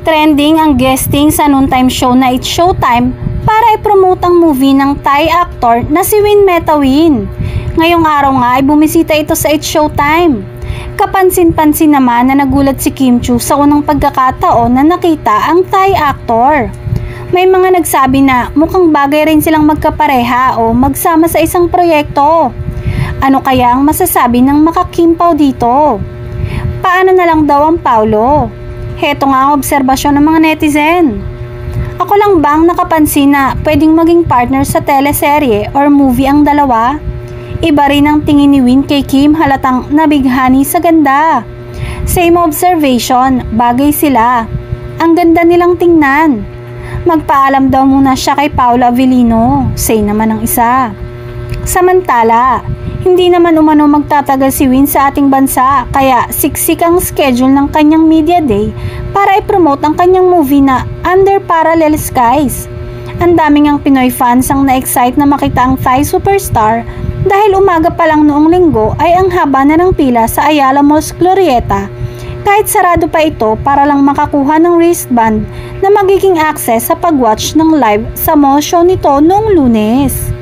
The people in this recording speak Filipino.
Trending ang guesting sa noontime show na It's Showtime para i-promote ang movie ng Thai actor na si Win Metawin. Ngayong araw nga ay bumisita ito sa It's Showtime. Kapansin-pansin naman na nagulat si Kim Chiu sa unang pagkakataon na nakita ang Thai actor. May mga nagsabi na mukhang bagay rin silang magkapareha o magsama sa isang proyekto. Ano kaya ang masasabi ng makakimpaw dito? Paano na lang daw ang Paulo? Heto nga ang obserbasyon ng mga netizen. Ako lang bang nakapansin na pwedeng maging partner sa teleserye or movie ang dalawa? Iba rin ang tingin ni Win kay Kim, halatang nabighani sa ganda. Same observation, bagay sila. Ang ganda nilang tingnan. Magpaalam daw muna siya kay Paula Avellino, say naman ng isa. Samantala, hindi naman umano magtatagal si Win sa ating bansa, kaya siksik ang schedule ng kanyang media day para i-promote ang kanyang movie na Under Parallel Skies. Ang daming ang Pinoy fans ang na-excite na makita ang Thai superstar dahil umaga pa lang noong linggo ay ang haba na ng pila sa Ayala Malls Glorieta, kahit sarado pa ito para lang makakuha ng wristband na magiging access sa pag-watch ng live sa mall show nito noong Lunes.